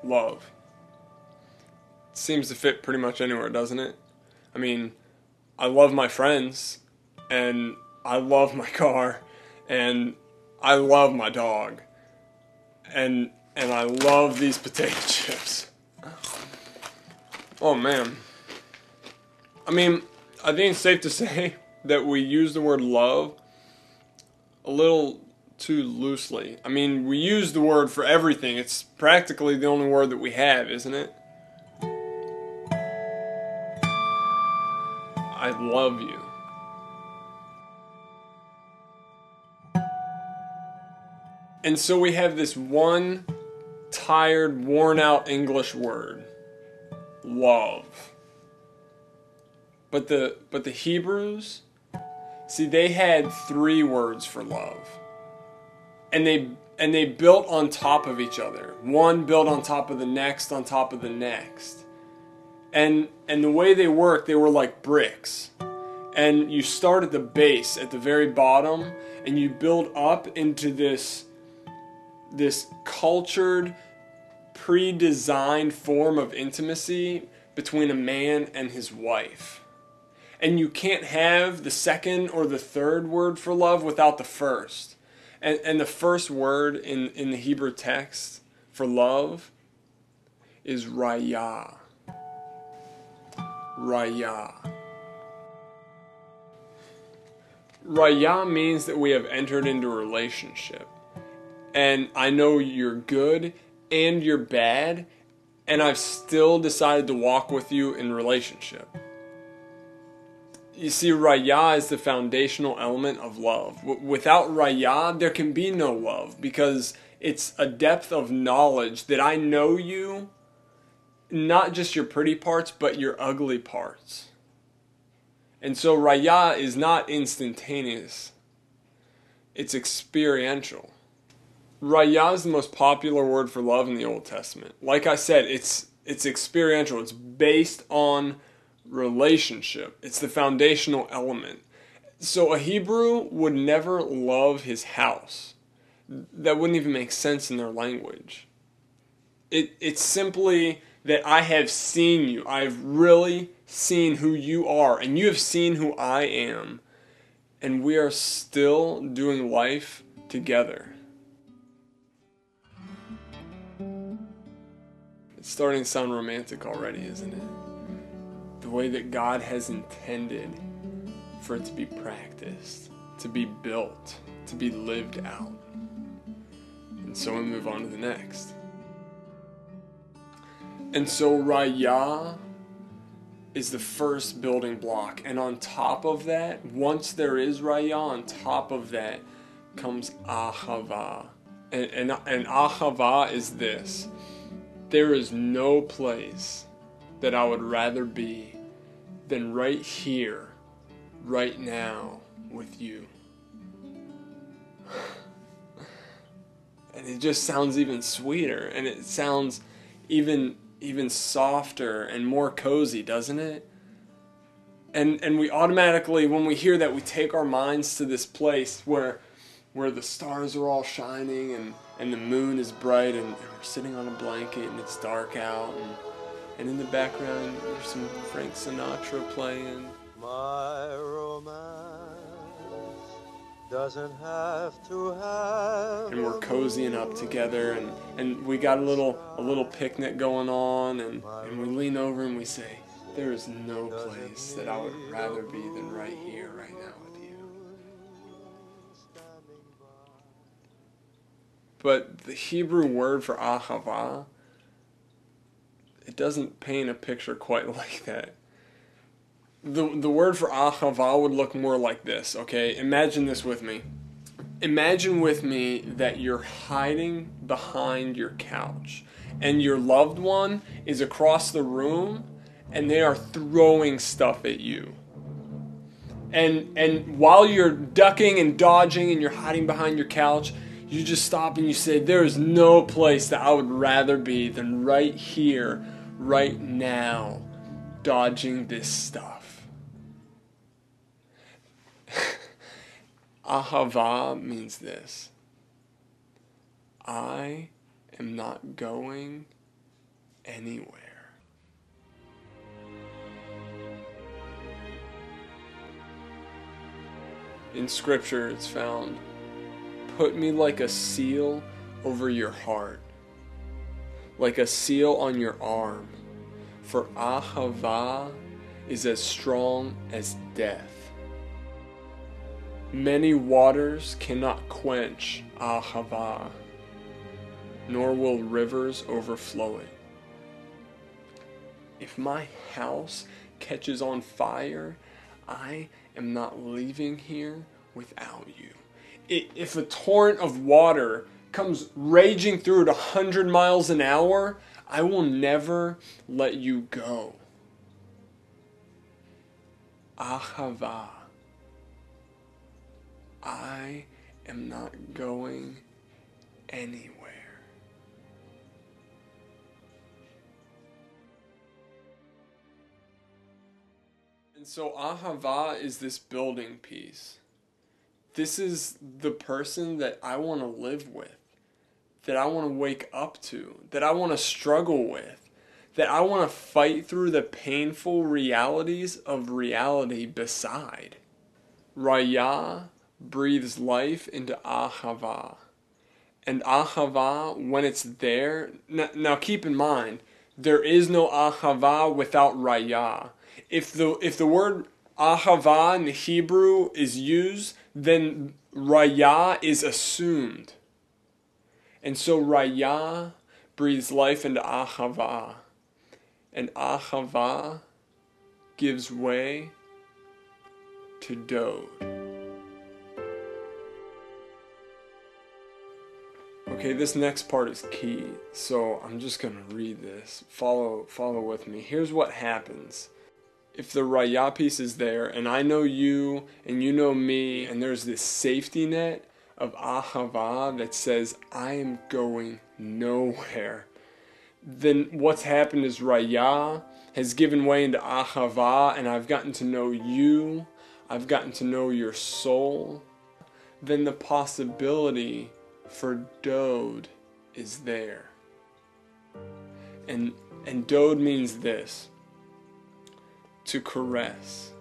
love. It seems to fit pretty much anywhere, doesn't it? I mean, I love my friends, and I love my car, and I love my dog, and I love these potato chips. Oh man. I mean, I think it's safe to say that we use the word love a little too loosely. I mean, we use the word for everything. It's practically the only word that we have, isn't it? I love you. And so we have this one tired, worn out English word, love. But the Hebrews, see, they had 3 words for love. And they built on top of each other. One built on top of the next, on top of the next. And the way they worked, they were like bricks. And you start at the base, at the very bottom, and you build up into this cultured, pre-designed form of intimacy between a man and his wife. And you can't have the second or the third word for love without the first. And the first word in the Hebrew text for love is raya. Raya. Raya means that we have entered into a relationship. And I know you're good and you're bad, and I've still decided to walk with you in relationship. You see, raya is the foundational element of love. Without raya, there can be no love, because it's a depth of knowledge that I know you, not just your pretty parts, but your ugly parts. And so raya is not instantaneous. It's experiential. Raya is the most popular word for love in the Old Testament. Like I said, it's experiential. It's based on relationship. It's the foundational element. So a Hebrew would never love his house. That wouldn't even make sense in their language. It's simply that I have seen you. I've really seen who you are, and you have seen who I am, and we are still doing life together. It's starting to sound romantic already, isn't it? The way that God has intended for it to be practiced, to be built, to be lived out. And so we move on to the next. And so raya is the first building block. And on top of that, once there is raya, on top of that comes ahava. And ahava is this. There is no place that I would rather be than right here, right now, with you. And it just sounds even sweeter, and it sounds even softer and more cozy, doesn't it? And we automatically, when we hear that, we take our minds to this place where the stars are all shining and the moon is bright, and we're sitting on a blanket and it's dark out, and in the background there's some Frank Sinatra playing. My romance doesn't have to have. And we're cozying up together, and we got a little picnic going on, and we lean over and we say, there is no place that I would rather be than right here, right now with you. But the Hebrew word for ahava, it doesn't paint a picture quite like that. The word for ahava would look more like this, okay? Imagine this with me. Imagine with me that you're hiding behind your couch, and your loved one is across the room, and they are throwing stuff at you. And while you're ducking and dodging and you're hiding behind your couch, you just stop and you say, there is no place that I would rather be than right here, right now, dodging this stuff. Ahava means this. I am not going anywhere. In scripture it's found, put me like a seal over your heart, like a seal on your arm, for ahava is as strong as death. Many waters cannot quench ahava, nor will rivers overflow it. If my house catches on fire, I am not leaving here without you. If a torrent of water comes raging through at 100 miles an hour, I will never let you go. Ahava. I am not going anywhere. And so ahava is this building piece. This is the person that I want to live with, that I want to wake up to, that I want to struggle with, that I want to fight through the painful realities of reality beside. Raya breathes life into ahava. And ahava, when it's there, now keep in mind, there is no ahava without raya. If the word ahava in the Hebrew is used, then raya is assumed. And so raya breathes life into ahava. And ahava gives way to dode. Okay, this next part is key, so I'm just going to read this. Follow with me. Here's what happens. If the raya piece is there, and I know you, and you know me, and there's this safety net of ahava that says, I am going nowhere, then what's happened is raya has given way into ahava, and I've gotten to know you, I've gotten to know your soul. Then the possibility for dode is there. And dode means this: to caress,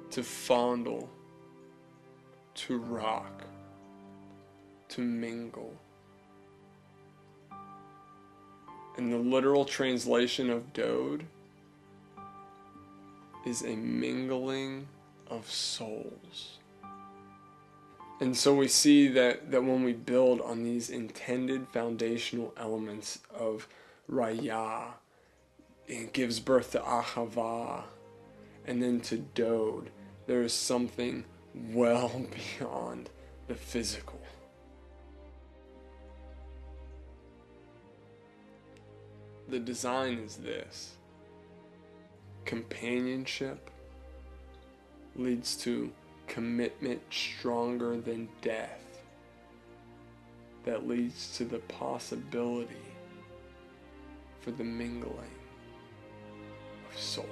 to fondle, to rock, to mingle. And the literal translation of dode is a mingling of souls. And so we see that when we build on these intended foundational elements of raya, it gives birth to ahava, and then to dode, there is something well beyond the physical. The design is this: companionship leads to commitment stronger than death, that leads to the possibility for the mingling of souls.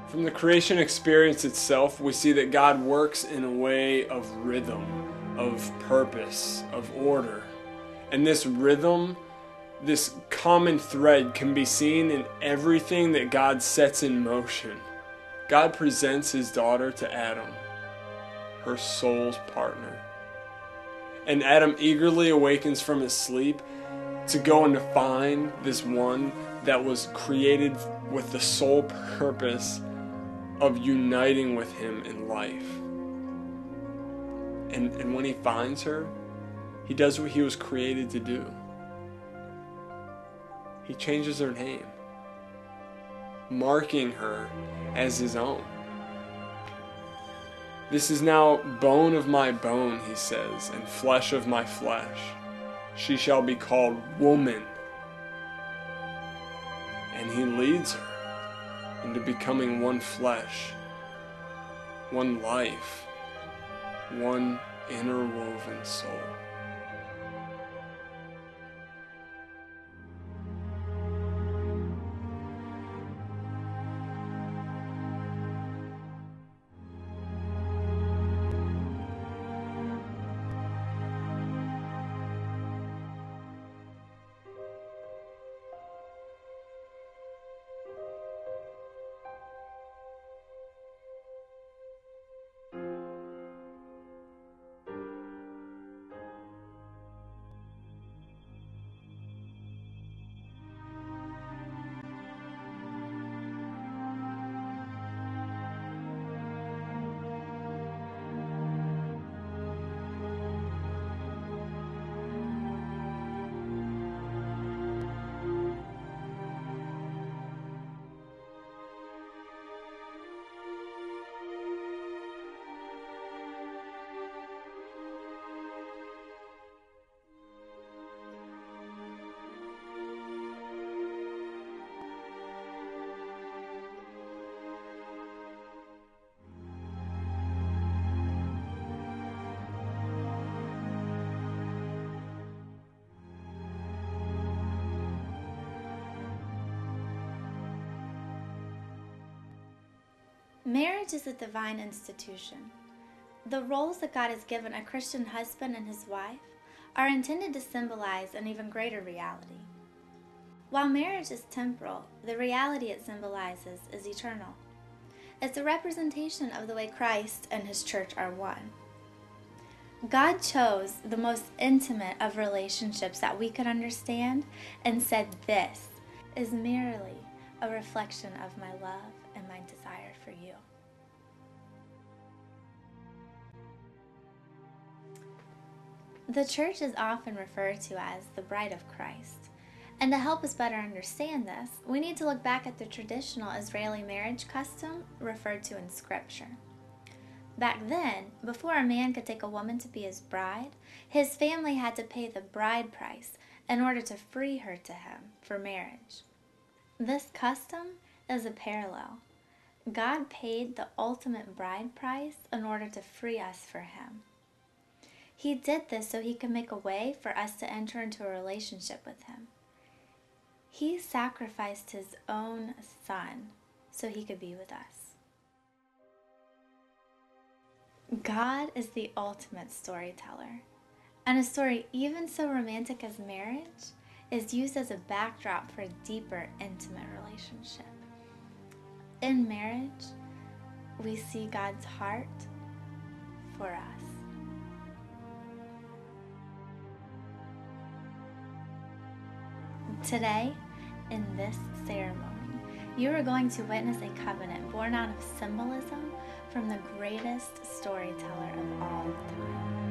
From the creation experience itself, we see that God works in a way of rhythm, of purpose, of order. And this rhythm, this common thread, can be seen in everything that God sets in motion. God presents his daughter to Adam, her soul's partner. And Adam eagerly awakens from his sleep to go and to find this one that was created with the sole purpose of uniting with him in life. And when he finds her, he does what he was created to do. He changes her name, marking her as his own. This is now bone of my bone, he says, and flesh of my flesh. She shall be called woman. And he leads her into becoming one flesh, one life, one interwoven soul. Marriage is a divine institution. The roles that God has given a Christian husband and his wife are intended to symbolize an even greater reality. While marriage is temporal, the reality it symbolizes is eternal. It's a representation of the way Christ and his church are one. God chose the most intimate of relationships that we could understand and said, "This is merely a reflection of my love and my desire for you." The church is often referred to as the bride of Christ. And to help us better understand this, we need to look back at the traditional Israeli marriage custom referred to in Scripture. Back then, before a man could take a woman to be his bride, his family had to pay the bride price in order to free her to him for marriage. This custom is a parallel. God paid the ultimate bride price in order to free us for him. He did this so he could make a way for us to enter into a relationship with him. He sacrificed his own son so he could be with us. God is the ultimate storyteller, and a story even so romantic as marriage is used as a backdrop for a deeper, intimate relationship. In marriage, we see God's heart for us. Today, in this ceremony, you are going to witness a covenant born out of symbolism from the greatest storyteller of all time.